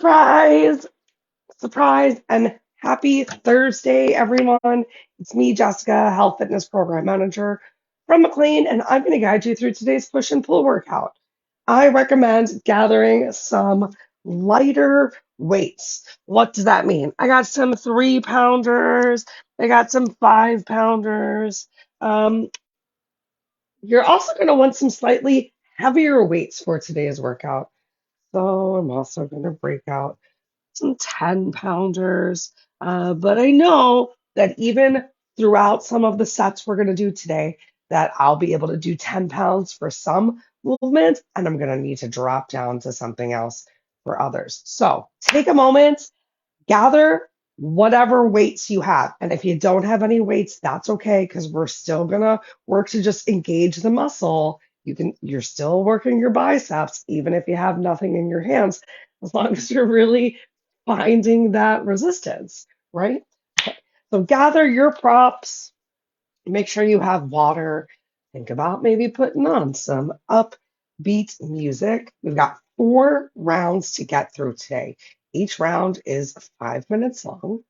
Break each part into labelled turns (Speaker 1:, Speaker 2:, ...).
Speaker 1: Surprise! Surprise! And happy Thursday, everyone. It's me, Jessica, Health Fitness Program Manager from McLean, and I'm going to guide you through today's push and pull workout. I recommend gathering some lighter weights. What does that mean? I got some 3 pounders, I got some 5 pounders. Um, you're also going to want some slightly heavier weights for today's workout. So I'm also going to break out some 10 pounders. But I know that even throughout some of the sets we're going to do today, that I'll be able to do 10 pounds for some movements, and I'm going to need to drop down to something else for others. So take a moment, gather whatever weights you have. And if you don't have any weights, that's okay, because we're still going to work to just engage the muscle. You're still working your biceps, even if you have nothing in your hands, as long as you're really finding that resistance, right? Okay. So gather your props, make sure you have water. Think about maybe putting on some upbeat music. We've got 4 rounds to get through today. Each round is 5 minutes long.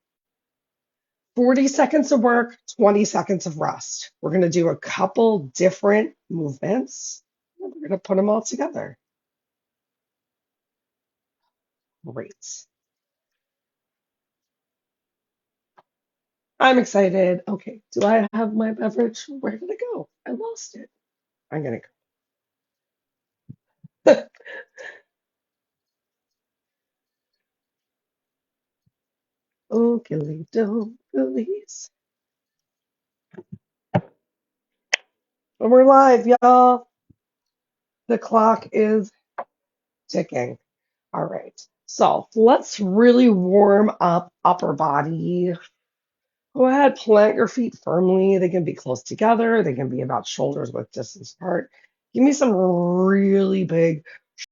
Speaker 1: 40 seconds of work, 20 seconds of rest. We're going to do a couple different movements. And we're going to put them all together. Great. I'm excited. Okay, do I have my beverage? Where did it go? I lost it. I'm going to go. Okily dokilies. And we're live, y'all. The clock is ticking. All right. So let's really warm up upper body. Go ahead, plant your feet firmly. They can be close together. They can be about shoulders width distance apart. Give me some really big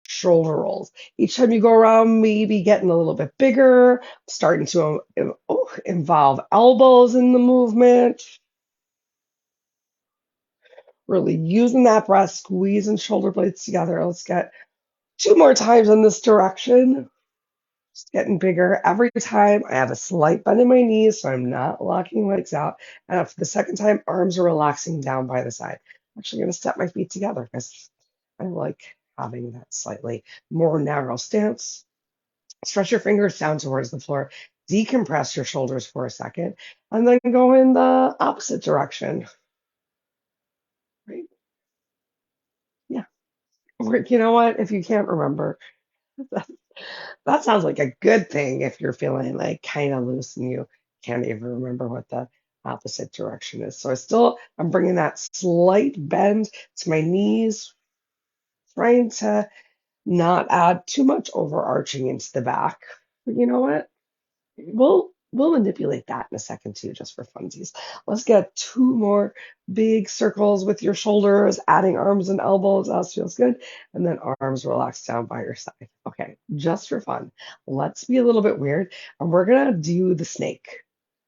Speaker 1: shoulder rolls. Each time you go around, maybe getting a little bit bigger, starting to involve elbows in the movement. Really using that breath, squeezing shoulder blades together. Let's get 2 more times in this direction. Just getting bigger every time. I have a slight bend in my knees, so I'm not locking legs out. And after the second time, arms are relaxing down by the side. I'm actually going to step my feet together because I like having that slightly more narrow stance. Stretch your fingers down towards the floor. Decompress your shoulders for a second, and then go in the opposite direction. Right? Yeah. Or you know what? If you can't remember, that sounds like a good thing if you're feeling like kind of loose and you can't even remember what the opposite direction is. So I'm bringing that slight bend to my knees, trying to not add too much overarching into the back. But you know what? We'll manipulate that in a second too, just for funsies. Let's get 2 more big circles with your shoulders, adding arms and elbows. That feels good. And then arms relaxed down by your side. Okay, just for fun. Let's be a little bit weird, and we're gonna do the snake.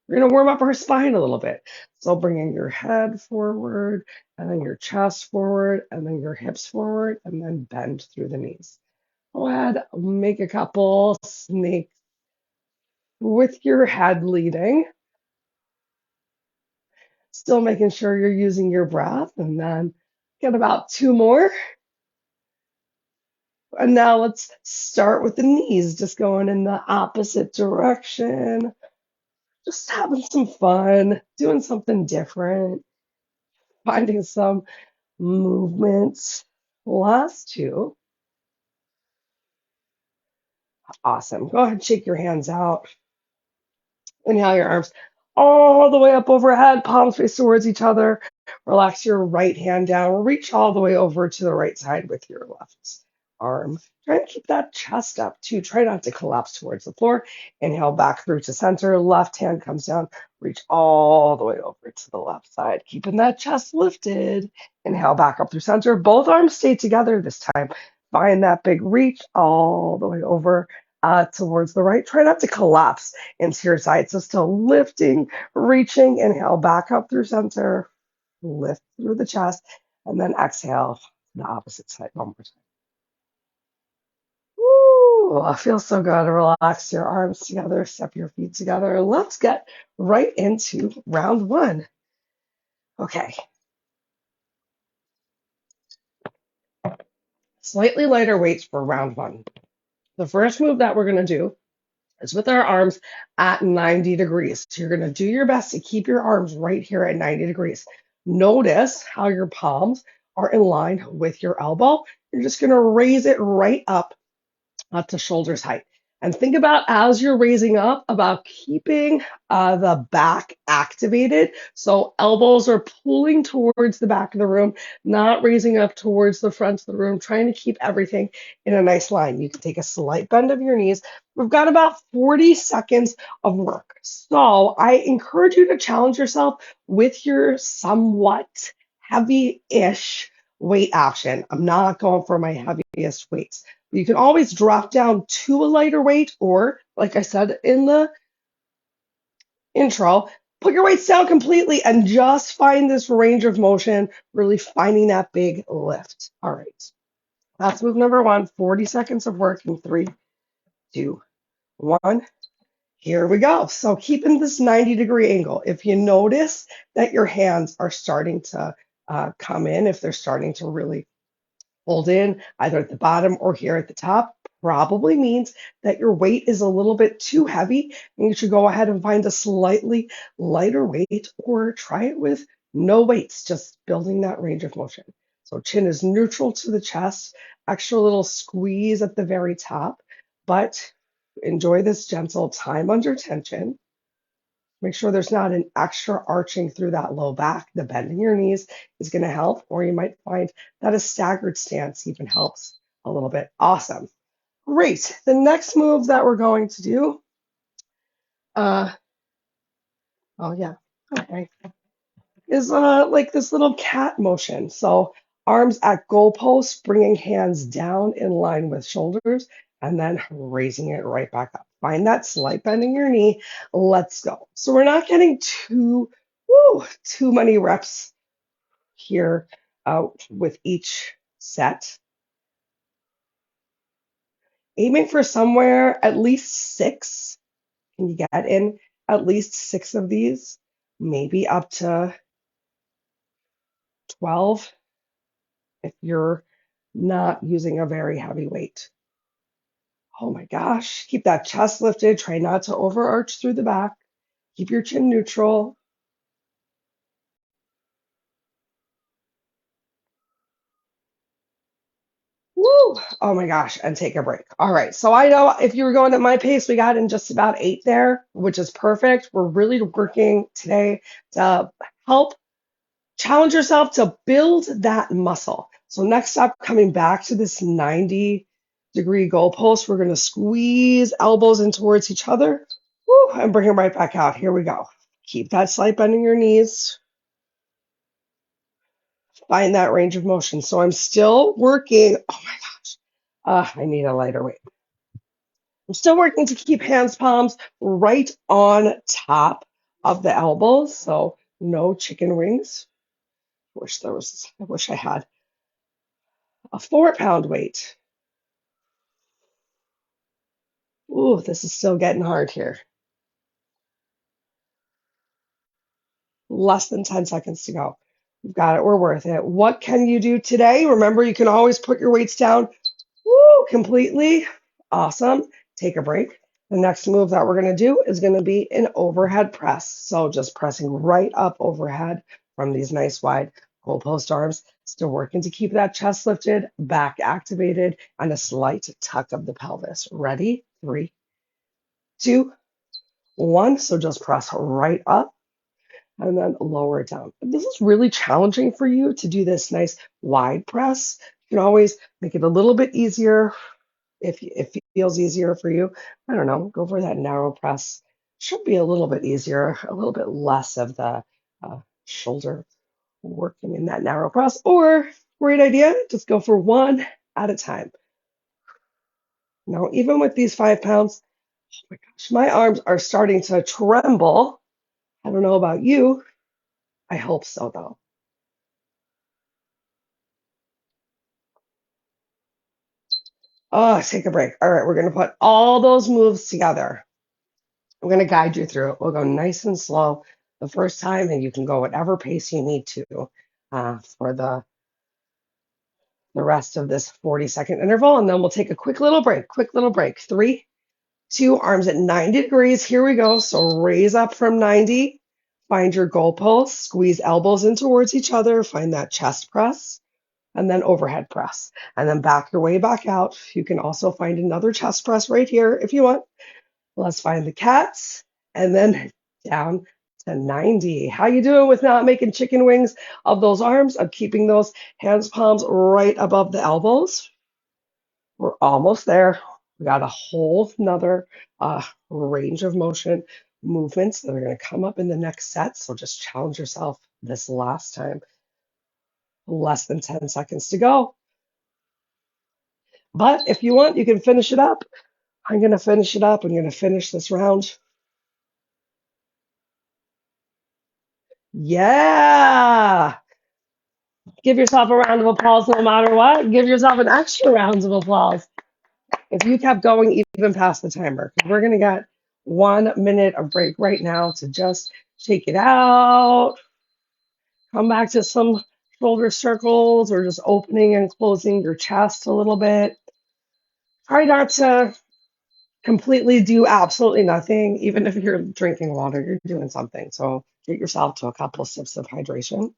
Speaker 1: We're gonna warm up our spine a little bit. So bringing your head forward, and then your chest forward, and then your hips forward, and then bend through the knees. Go ahead, make a couple snake with your head leading, still making sure you're using your breath, and then get about 2 more. And now let's start with the knees, just going in the opposite direction, just having some fun, doing something different, finding some movements. Last 2. Awesome. Go ahead and shake your hands out. Inhale your arms all the way up overhead, palms face towards each other. Relax your right hand down. Reach all the way over to the right side with your left arm. Try to keep that chest up too. Try not to collapse towards the floor. Inhale back through to center. Left hand comes down. Reach all the way over to the left side. Keeping that chest lifted. Inhale back up through center. Both arms stay together this time. Find that big reach all the way over towards the right. Try not to collapse into your side. So still lifting, reaching, inhale back up through center, lift through the chest, and then exhale to the opposite side 1 more time. Ooh, it feels so good. Relax your arms together, step your feet together, and let's get right into round one. Okay, slightly lighter weights for round one. The first move that we're going to do is with our arms at 90 degrees. So you're going to do your best to keep your arms right here at 90 degrees. Notice how your palms are in line with your elbow. You're just going to raise it right up to shoulders height. And think about as you're raising up about keeping the back activated. So elbows are pulling towards the back of the room, not raising up towards the front of the room, trying to keep everything in a nice line. You can take a slight bend of your knees. We've got about 40 seconds of work. So I encourage you to challenge yourself with your somewhat heavy-ish weight option. I'm not going for my heaviest weights. You can always drop down to a lighter weight, or like I said in the intro, put your weights down completely and just find this range of motion, really finding that big lift. All right, that's move number one, 40 seconds of work in 3, 2, 1. Here we go. So keeping this 90-degree angle. If you notice that your hands are starting to come in, if they're starting to really hold in either at the bottom or here at the top, probably means that your weight is a little bit too heavy and you should go ahead and find a slightly lighter weight or try it with no weights, just building that range of motion. So chin is neutral to the chest, extra little squeeze at the very top, but enjoy this gentle time under tension. Make sure there's not an extra arching through that low back. The bend in your knees is going to help, or you might find that a staggered stance even helps a little bit. Awesome. Great. The next move that we're going to do, uh, oh yeah, okay, is like this little cat motion. So arms at goalposts, bringing hands down in line with shoulders, and then raising it right back up. Find that slight bend in your knee. Let's go. So we're not getting too many reps here with each set. Aiming for somewhere at least 6. Can you get in at least 6 of these? Maybe up to 12 if you're not using a very heavy weight. Oh my gosh, keep that chest lifted. Try not to overarch through the back. Keep your chin neutral. Woo! Oh my gosh, and take a break. All right, so I know if you were going at my pace, we got in just about 8 there, which is perfect. We're really working today to help challenge yourself to build that muscle. So next up, coming back to this 90-degree goalpost, we're going to squeeze elbows in towards each other. Woo, and bring them right back out. Here we go. Keep that slight bend in your knees. Find that range of motion. So I'm still working. Oh my gosh. I need a lighter weight. I'm still working to keep hands palms right on top of the elbows. So no chicken wings. I wish I had a 4-pound weight. Ooh, this is still getting hard here. Less than 10 seconds to go. We've got it. We're worth it. What can you do today? Remember, you can always put your weights down. Woo, completely. Awesome. Take a break. The next move that we're going to do is going to be an overhead press. So just pressing right up overhead from these nice wide goalpost arms. Still working to keep that chest lifted, back activated, and a slight tuck of the pelvis. Ready? 3, 2, 1. So just press right up and then lower it down. If this is really challenging for you to do this nice wide press, you can always make it a little bit easier if it feels easier for you. I don't know, go for that narrow press. Should be a little bit easier, a little bit less of the shoulder working in that narrow press. Or, great idea, just go for one at a time. Now, even with these 5 pounds, oh my gosh, my arms are starting to tremble. I don't know about you. I hope so, though. Oh, take a break. All right, we're going to put all those moves together. I'm going to guide you through it. We'll go nice and slow the first time, and you can go whatever pace you need to for the rest of this 40-second interval. And then we'll take a quick little break. Quick little break. 3, 2, arms at 90 degrees. Here we go. So raise up from 90. Find your goalpost. Squeeze elbows in towards each other. Find that chest press. And then overhead press. And then back your way back out. You can also find another chest press right here if you want. Let's find the cats. And then down to 90. How you doing with not making chicken wings of those arms, of keeping those hands, palms right above the elbows? We're almost there. We got a whole nother range of motion movements that are going to come up in the next set. So just challenge yourself this last time. Less than 10 seconds to go. But if you want, you can finish it up. I'm going to finish it up. I'm going to finish this round. Yeah. Give yourself a round of applause no matter what. Give yourself an extra round of applause if you kept going even past the timer. We're going to get 1 minute of break right now to just shake it out. Come back to some shoulder circles or just opening and closing your chest a little bit. Try not to completely do absolutely nothing. Even if you're drinking water, you're doing something. So get yourself to a couple of sips of hydration.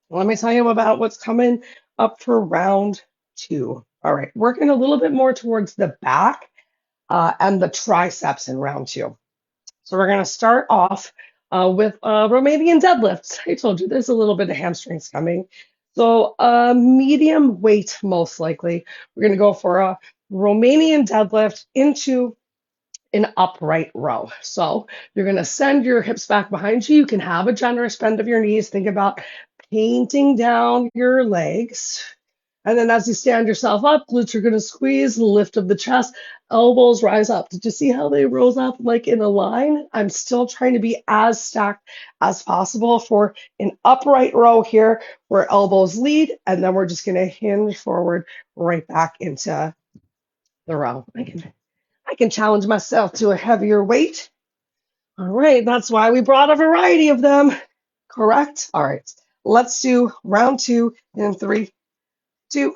Speaker 1: Let me tell you about what's coming up for round 2. All right, working a little bit more towards the back and the triceps in round 2. So we're going to start off with Romanian deadlifts. I told you there's a little bit of hamstrings coming. So medium weight, most likely. We're going to go for a Romanian deadlift into an upright row. So you're going to send your hips back behind you. You can have a generous bend of your knees. Think about painting down your legs. And then as you stand yourself up, glutes are going to squeeze, lift of the chest, elbows rise up. Did you see how they rose up like in a line? I'm still trying to be as stacked as possible for an upright row here where elbows lead, and then we're just going to hinge forward right back into the row. I can challenge myself to a heavier weight. All right, that's why we brought a variety of them. Correct? All right, let's do round 2 in 3, 2,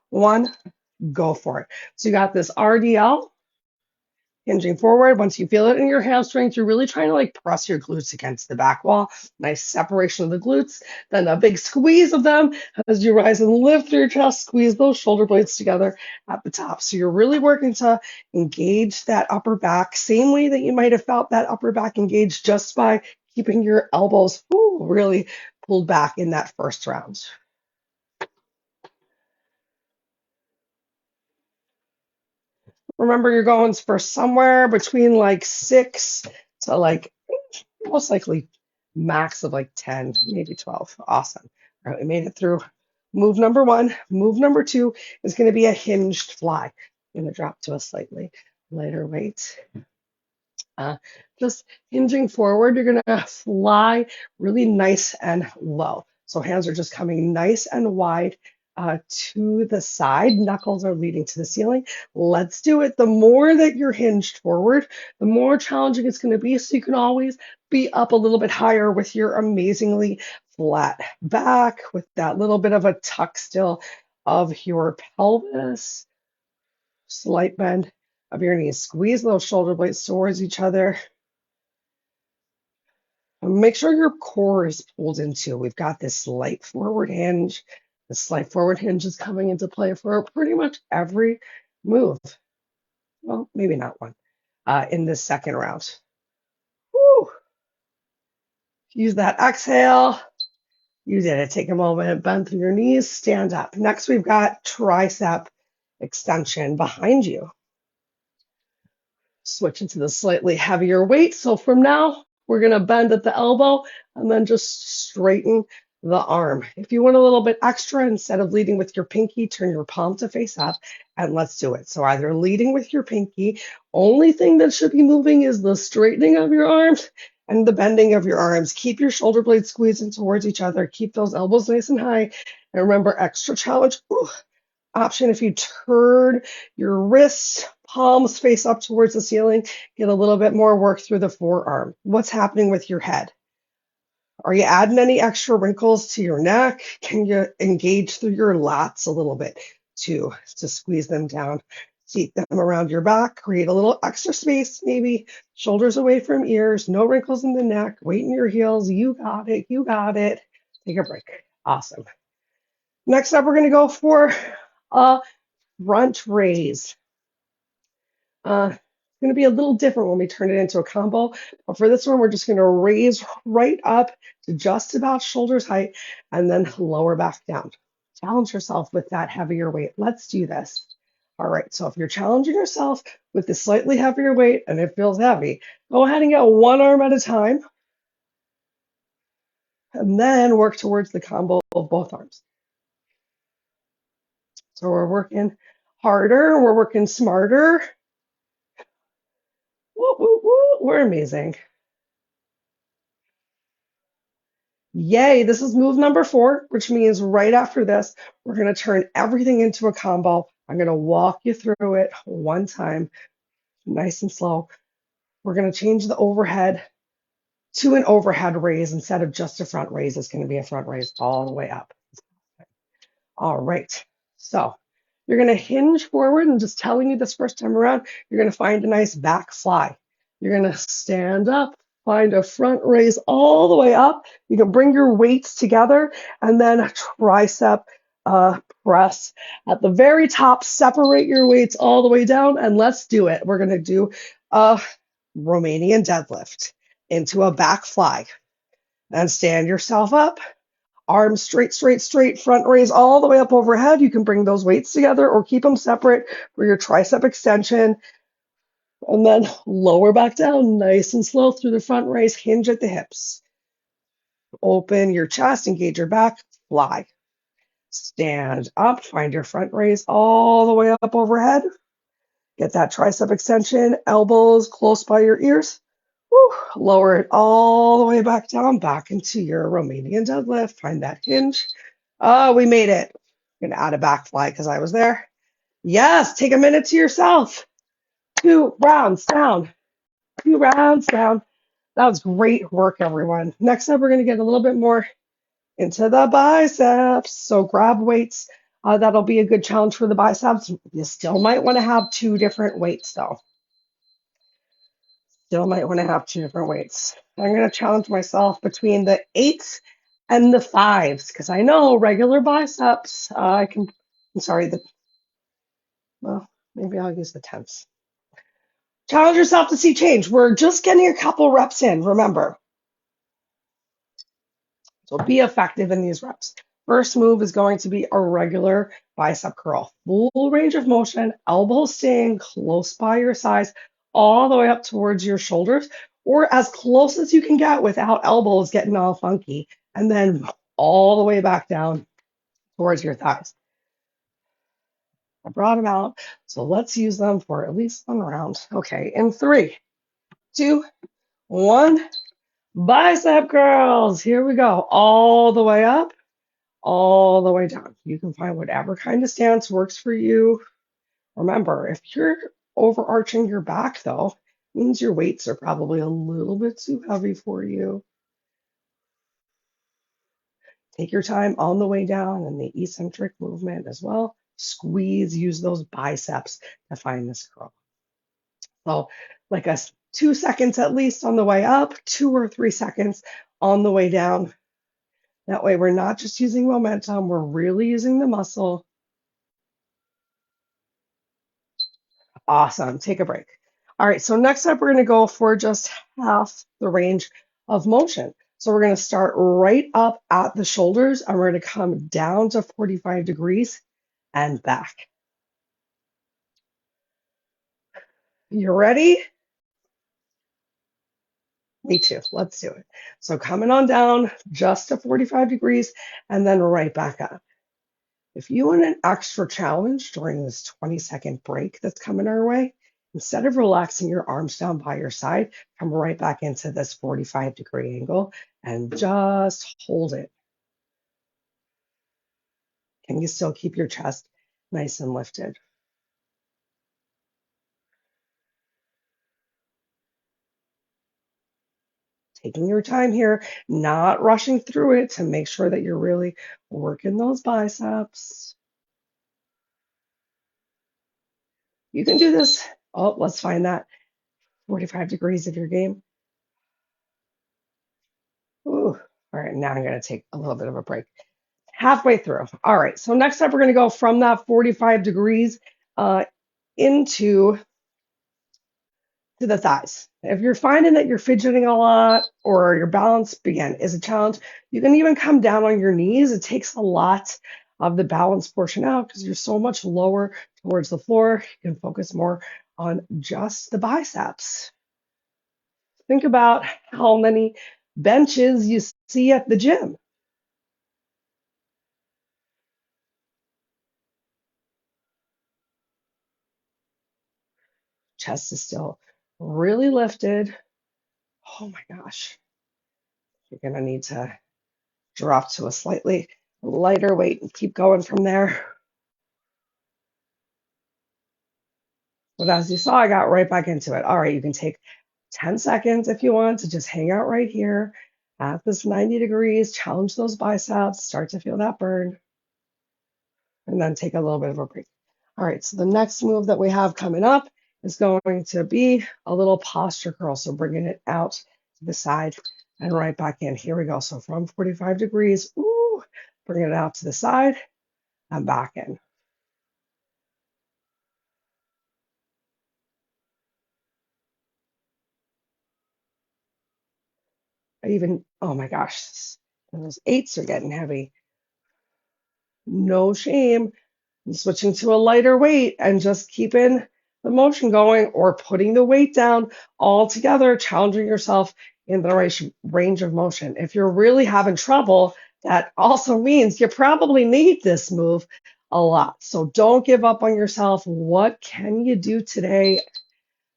Speaker 1: 1, go for it. So you got this RDL, hinging forward. Once you feel it in your hamstrings, you're really trying to like press your glutes against the back wall. Nice separation of the glutes. Then a big squeeze of them as you rise and lift through your chest. Squeeze those shoulder blades together at the top. So you're really working to engage that upper back, same way that you might have felt that upper back engaged just by keeping your elbows really pulled back in that first round. Remember, you're going for somewhere between like 6 to like most likely max of like 10, maybe 12. Awesome. All right, we made it through move number 1. Move number 2 is going to be a hinged fly. I'm going to drop to a slightly lighter weight. Just hinging forward, you're going to fly really nice and low. So hands are just coming nice and wide to the side. Knuckles are leading to the ceiling. Let's do it. The more that you're hinged forward, the more challenging it's going to be. So you can always be up a little bit higher with your amazingly flat back, with that little bit of a tuck still of your pelvis. Slight bend of your knees. Squeeze those shoulder blades towards each other. Make sure your core is pulled into. We've got this slight forward hinge. The slight forward hinge is coming into play for pretty much every move. Well, maybe not one in this second round. Woo. Use that exhale. You did it. Take a moment, bend through your knees, stand up. Next, we've got tricep extension behind you. Switch into the slightly heavier weight. So from now, we're going to bend at the elbow and then just straighten the arm. If you want a little bit extra, instead of leading with your pinky, turn your palm to face up and let's do it. So either leading with your pinky, only thing that should be moving is the straightening of your arms. and the bending of your arms. Keep your shoulder blades squeezing towards each other. Keep those elbows nice and high. And remember, extra challenge option if you turn your wrists, palms face up towards the ceiling, get a little bit more work through the forearm. What's happening with your head? Are you adding any extra wrinkles to your neck? Can you engage through your lats a little bit to squeeze them down? Seat them around your back, create a little extra space, maybe shoulders away from ears, no wrinkles in the neck, weight in your heels. You got it. You got it. Take a break. Awesome. Next up, we're going to go for a Runt Raise. It's going to be a little different when we turn it into a combo, but for this one, we're just going to raise right up to just about shoulders height and then lower back down. Challenge yourself with that heavier weight. Let's do this. All right, so if you're challenging yourself with the slightly heavier weight and it feels heavy, go ahead and get one arm at a time and then work towards the combo of both arms. So we're working harder, we're working smarter. Woo, woo, woo. We're amazing. Yay, this is move number 4, which means right after this, we're going to turn everything into a combo. I'm going to walk you through it one time, nice and slow. We're going to change the overhead to an overhead raise instead of just a front raise. It's going to be a front raise all the way up. All right, so you're going to hinge forward, and just telling you this first time around, you're going to find a nice back fly. You're going to stand up, find a front raise all the way up. You can bring your weights together and then a tricep press at the very top. Separate your weights all the way down and let's do it. We're going to do a Romanian deadlift into a back fly and stand yourself up. Arms straight, straight, straight, front raise all the way up overhead. You can bring those weights together or keep them separate for your tricep extension. And then lower back down, nice and slow through the front raise, hinge at the hips. Open your chest, engage your back, fly. Stand up, find your front raise all the way up overhead. Get that tricep extension, elbows close by your ears. Woo, lower it all the way back down, back into your Romanian deadlift. Find that hinge. Oh, we made it. I'm going to add a back fly because I was there. Yes, take a minute to yourself. 2 rounds down. 2 rounds down. That was great work, everyone. Next up, we're going to get a little bit more into the biceps. So grab weights. That'll be a good challenge for the biceps. You still might want to have 2 different weights, though. Still might want to have 2 different weights. I'm going to challenge myself between the 8s and the 5s because I know regular biceps, well, maybe I'll use the 10s. Challenge yourself to see change. We're just getting a couple reps in, remember. So be effective in these reps. First move is going to be a regular bicep curl. Full range of motion, elbows staying close by your sides, all the way up towards your shoulders, or as close as you can get without elbows getting all funky, and then all the way back down towards your thighs. I brought them out, so let's use them for at least one round. Okay, in 3, 2, 1, bicep curls. Here we go. All the way up, all the way down. You can find whatever kind of stance works for you. Remember, if you're overarching your back, though, it means your weights are probably a little bit too heavy for you. Take your time on the way down and the eccentric movement as well. Squeeze, use those biceps to find this curl. So like 2 seconds at least on the way up, 2 or 3 seconds on the way down. That way we're not just using momentum, we're really using the muscle. Awesome. Take a break. All right, so next up, we're going to go for just half the range of motion. So we're going to start right up at the shoulders and we're going to come down to 45 degrees and back. You ready? Me too. Let's do it. So coming on down just to 45 degrees and then right back up. If you want an extra challenge during this 20-second break that's coming our way, Instead of relaxing your arms down by your side, come right back into this 45-degree angle and just hold it. Can you still keep your chest nice and lifted? Taking your time here, not rushing through it to make sure that you're really working those biceps. You can do this. Oh, let's find that 45 degrees of your game. Ooh. All right, now I'm going to take a little bit of a break. Halfway through. All right, so next up, we're going to go from that 45 degrees into to the thighs. If you're finding that you're fidgeting a lot or your balance, again, is a challenge, you can even come down on your knees. It takes a lot of the balance portion out because you're so much lower towards the floor. You can focus more on just the biceps. Think about how many benches you see at the gym. Chest is still really lifted. Oh my gosh. You're going to need to drop to a slightly lighter weight and keep going from there. But as you saw, I got right back into it. All right, you can take 10 seconds if you want to just hang out right here at this 90 degrees, challenge those biceps, start to feel that burn, and then take a little bit of a break. All right, so the next move that we have coming up is going to be a little posture curl. So bringing it out to the side and right back in. Here we go. So from 45 degrees, ooh, bring it out to the side and back in. Oh my gosh, those eights are getting heavy. No shame in switching to a lighter weight and just keeping the motion going or putting the weight down all together, challenging yourself in the right range of motion. If you're really having trouble, that also means you probably need this move a lot. So don't give up on yourself. What can you do today?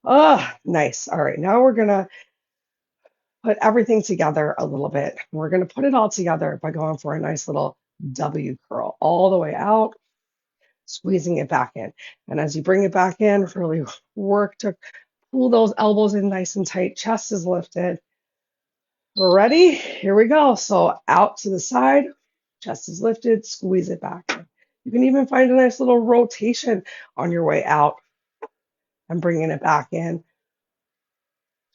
Speaker 1: Oh, nice. All right, now we're going to put everything together a little bit. We're going to put it all together by going for a nice little W curl all the way out, squeezing it back in. And as you bring it back in, really work to pull those elbows in nice and tight. Chest is lifted. We're ready? Here we go. So out to the side, chest is lifted, squeeze it back in. You can even find a nice little rotation on your way out and bringing it back in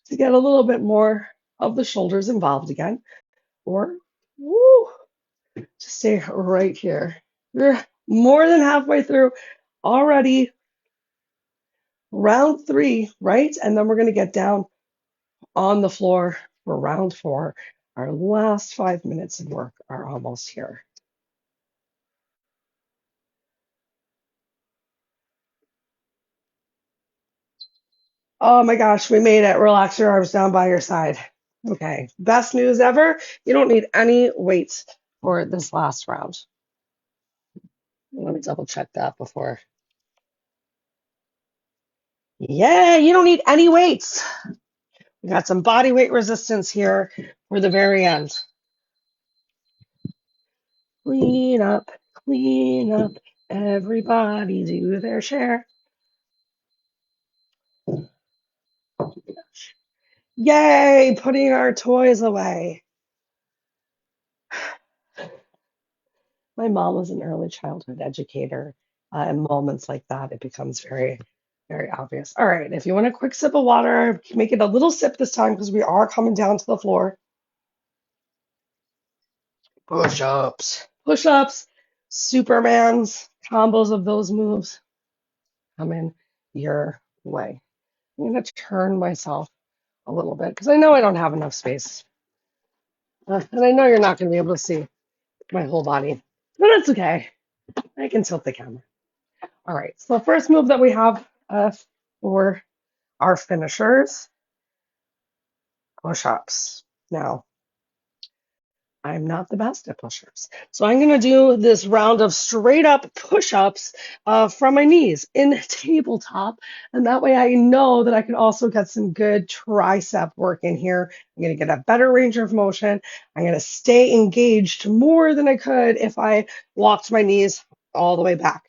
Speaker 1: to get a little bit more of the shoulders involved again. Or, woo, just stay right here. We're more than halfway through already. Round 3, right? And then we're going to get down on the floor for round 4. Our last 5 minutes of work are almost here. Oh my gosh, we made it. Relax your arms down by your side. Okay, best news ever. You don't need any weights for this last round. Let me double check that before. Yeah, you don't need any weights. We got some body weight resistance here for the very end. Clean up, clean up. Everybody do their share. Yay, putting our toys away. My mom was an early childhood educator. In moments like that, it becomes very, very obvious. All right, if you want a quick sip of water, make it a little sip this time because we are coming down to the floor. Push-ups. Push-ups, Supermans, combos of those moves coming your way. I'm going to turn myself a little bit because I know I don't have enough space. And I know you're not going to be able to see my whole body, but that's okay. I can tilt the camera. All right, so the first move that we have for our finishers, push-ups. Now, I'm not the best at push-ups. So I'm going to do this round of straight up push-ups from my knees in tabletop. And that way I know that I can also get some good tricep work in here. I'm going to get a better range of motion. I'm going to stay engaged more than I could if I walked my knees all the way back.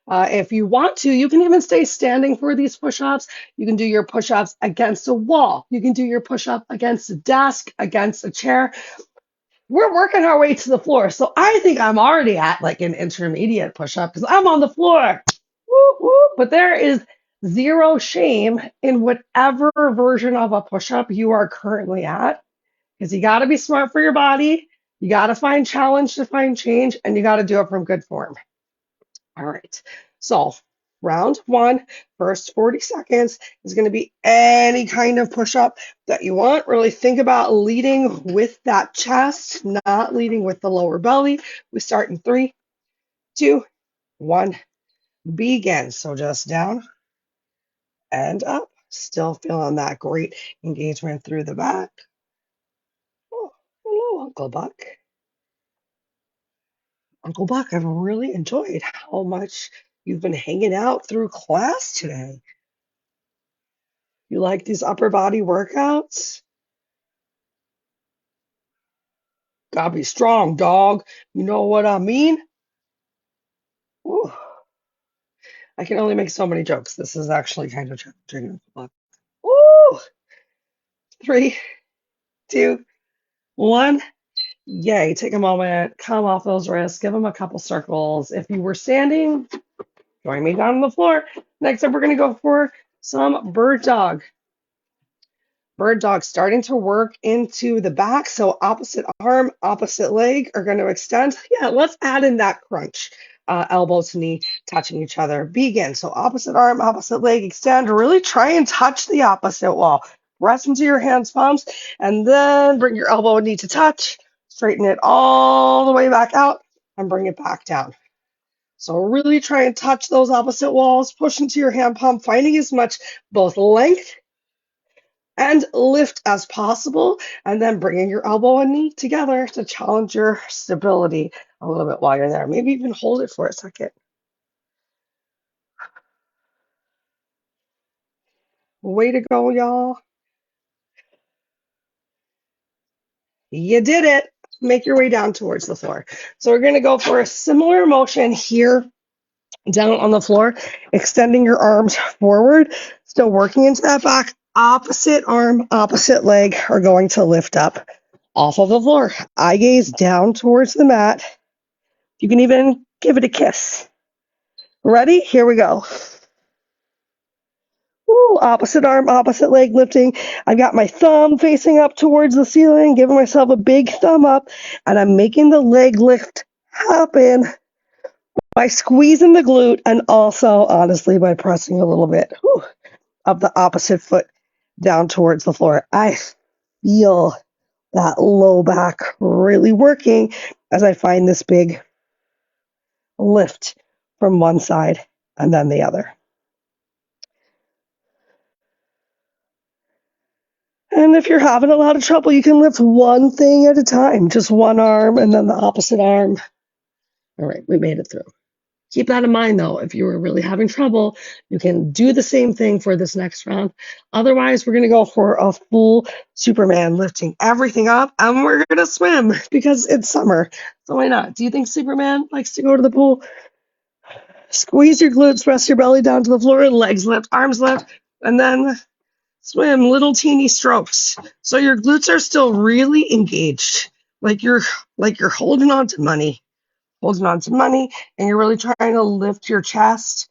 Speaker 1: If you want to, you can even stay standing for these push-ups. You can do your push-ups against a wall. You can do your push-up against a desk, against a chair. We're working our way to the floor. So I think I'm already at like an intermediate push-up because I'm on the floor. Woo, woo. But there is zero shame in whatever version of a push-up you are currently at because you got to be smart for your body. You got to find challenge to find change, and you got to do it from good form. All right. So round one, first 40 seconds is going to be any kind of push-up that you want. Really think about leading with that chest, not leading with the lower belly. We start in 3, 2, 1, begin. So just down and up. Still feeling that great engagement through the back. Oh, hello, Uncle Buck. Uncle Buck, I've really enjoyed how much you've been hanging out through class today. You like these upper body workouts? Gotta be strong, dog. You know what I mean? Ooh, I can only make so many jokes. This is actually kind of challenging. Ooh, 3, 2, 1. Yay. Take a moment, come off those wrists, give them a couple circles. If you were standing, join me down on the floor. Next up, we're going to go for some bird dog. Bird dog starting to work into the back. So opposite arm, opposite leg are going to extend. Yeah, let's add in that crunch. Elbow to knee touching each other. Begin. So opposite arm, opposite leg, extend. Really try and touch the opposite wall. Press into your hands, palms, and then bring your elbow and knee to touch. Straighten it all the way back out and bring it back down. So really try and touch those opposite walls. Push into your hand palm, finding as much both length and lift as possible, and then bringing your elbow and knee together to challenge your stability a little bit while you're there. Maybe even hold it for a second. Way to go, y'all. You did it. Make your way down towards the floor. So we're going to go for a similar motion here down on the floor, extending your arms forward, still working into that back. Opposite arm, opposite leg are going to lift up off of the floor. Eye gaze down towards the mat. You can even give it a kiss. Ready? Here we go. Ooh, opposite arm, opposite leg lifting. I've got my thumb facing up towards the ceiling, giving myself a big thumb up, and I'm making the leg lift happen by squeezing the glute and also, honestly, by pressing a little bit of the opposite foot down towards the floor. I feel that low back really working as I find this big lift from one side and then the other. And if you're having a lot of trouble, you can lift one thing at a time, just one arm and then the opposite arm. All right, we made it through. Keep that in mind, though. If you were really having trouble, you can do the same thing for this next round. Otherwise, we're going to go for a full Superman, lifting everything up, and we're going to swim because it's summer. So why not? Do you think Superman likes to go to the pool? Squeeze your glutes, press your belly down to the floor, legs lift, arms lift, and then swim little teeny strokes. So your glutes are still really engaged, like you're holding on to money, and you're really trying to lift your chest.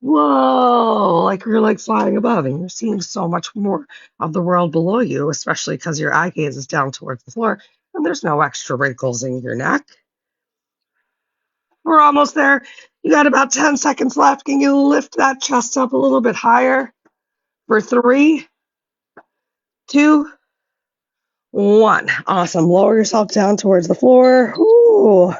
Speaker 1: Whoa, like you're like flying above, and you're seeing so much more of the world below you, especially because your eye gaze is down towards the floor, and there's no extra wrinkles in your neck. We're almost there. You got about 10 seconds left. Can you lift that chest up a little bit higher? For 3, 2, 1. Awesome. Lower yourself down towards the floor. Ooh.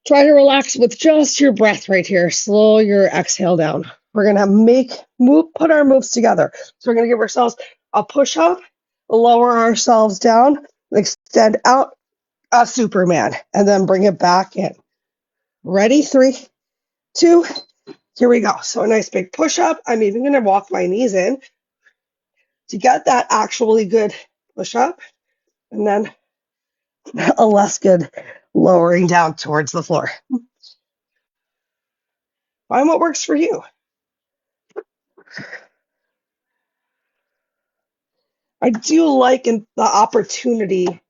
Speaker 1: Try to relax with just your breath right here. Slow your exhale down. We're going to put our moves together. So we're going to give ourselves a push up, lower ourselves down, extend out, a Superman, and then bring it back in. Ready? 3, 2, here we go. So a nice big push up. I'm even going to walk my knees in to get that actually good push up, and then a less good lowering down towards the floor. Find what works for you. I do like the opportunity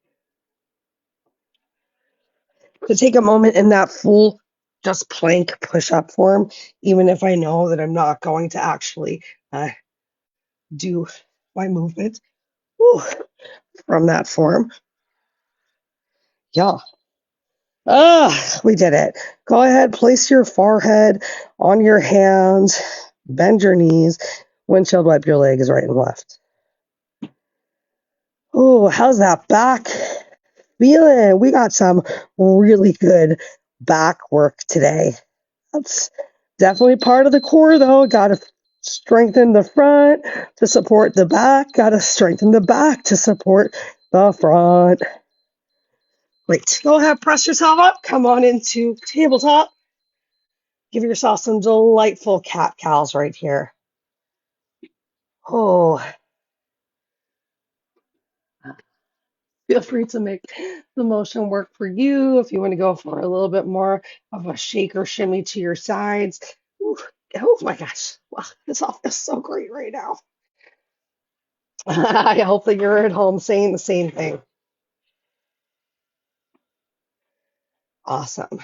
Speaker 1: to take a moment in that full just plank push-up form, even if I know that I'm not going to actually do my movement from that form. Yeah. We did it. Go ahead, place your forehead on your hands, bend your knees, windshield wipe your legs right and left. Oh, how's that back feeling? We got some really good back work today. That's definitely part of the core, though. Got to strengthen the front to support the back. Got to strengthen the back to support the front. Great. Go ahead, press yourself up. Come on into tabletop. Give yourself some delightful cat cows right here. Oh, feel free to make the motion work for you. If you want to go for a little bit more of a shake or shimmy to your sides. Ooh, oh my gosh. Wow, this all feels so great right now. I hope that you're at home saying the same thing. Awesome.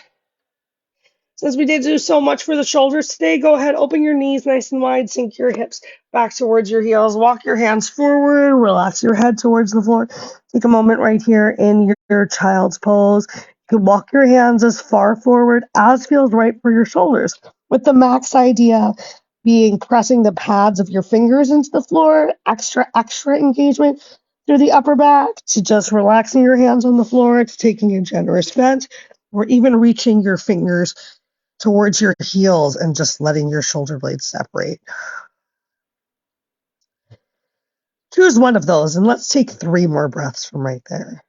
Speaker 1: Since we did do so much for the shoulders today, go ahead, open your knees nice and wide, sink your hips back towards your heels, walk your hands forward, relax your head towards the floor. Take a moment right here in your child's pose. You can walk your hands as far forward as feels right for your shoulders, with the max idea being pressing the pads of your fingers into the floor, extra engagement through the upper back, to just relaxing your hands on the floor, to taking a generous bend, or even reaching your fingers towards your heels and just letting your shoulder blades separate. Choose one of those and let's take 3 more breaths from right there.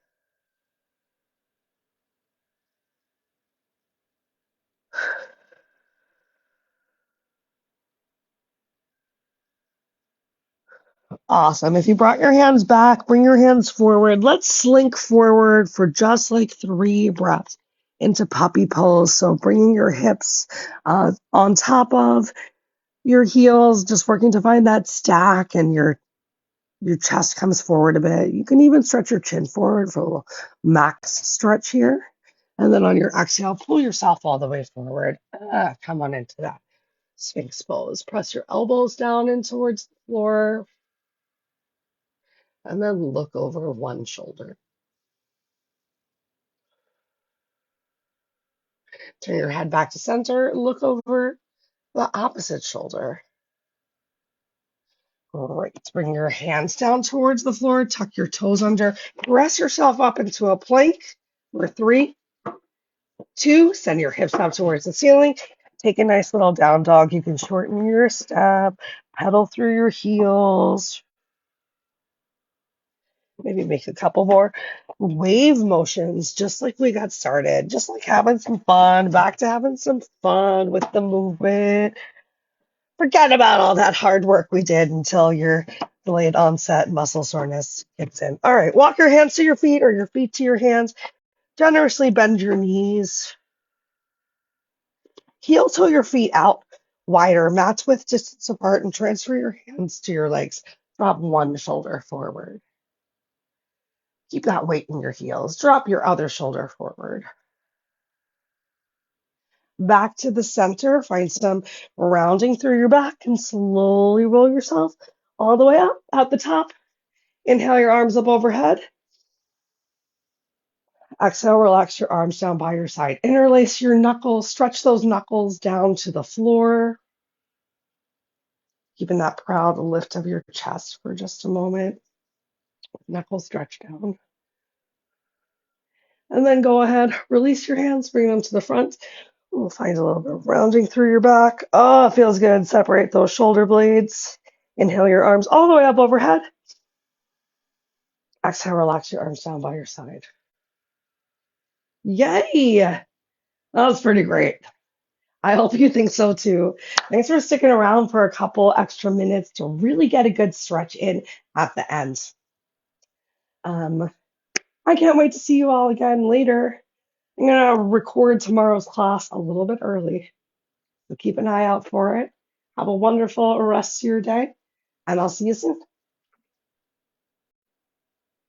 Speaker 1: Awesome. If you brought your hands back, bring your hands forward. Let's slink forward for just like 3 breaths into puppy pose. So bringing your hips on top of your heels, just working to find that stack, and your chest comes forward a bit. You can even stretch your chin forward for a little max stretch here. And then on your exhale, pull yourself all the way forward. Come on into that Sphinx pose. Press your elbows down in towards the floor. And then look over one shoulder. Turn your head back to center. Look over the opposite shoulder. Great. Bring your hands down towards the floor. Tuck your toes under. Press yourself up into a plank. For 3, 2, send your hips up towards the ceiling. Take a nice little down dog. You can shorten your step, pedal through your heels. Maybe make a couple more wave motions, just like we got started, just like having some fun, back to having some fun with the movement. Forget about all that hard work we did until your delayed onset muscle soreness kicks in. All right, walk your hands to your feet or your feet to your hands. Generously bend your knees. Heel toe your feet out wider, mat's width distance apart, and transfer your hands to your legs. Drop one shoulder forward. Keep that weight in your heels. Drop your other shoulder forward. Back to the center. Find some rounding through your back and slowly roll yourself all the way up at the top. Inhale your arms up overhead. Exhale, relax your arms down by your side. Interlace your knuckles. Stretch those knuckles down to the floor. Keeping that proud lift of your chest for just a moment. Knuckles stretch down. And then go ahead, release your hands, bring them to the front. We'll find a little bit of rounding through your back. Oh, it feels good. Separate those shoulder blades. Inhale your arms all the way up overhead. Exhale, relax your arms down by your side. Yay! That was pretty great. I hope you think so too. Thanks for sticking around for a couple extra minutes to really get a good stretch in at the end. Um, I can't wait to see you all again later. I'm going to record tomorrow's class a little bit early, so keep an eye out for it. Have a wonderful rest of your day, and I'll see you soon.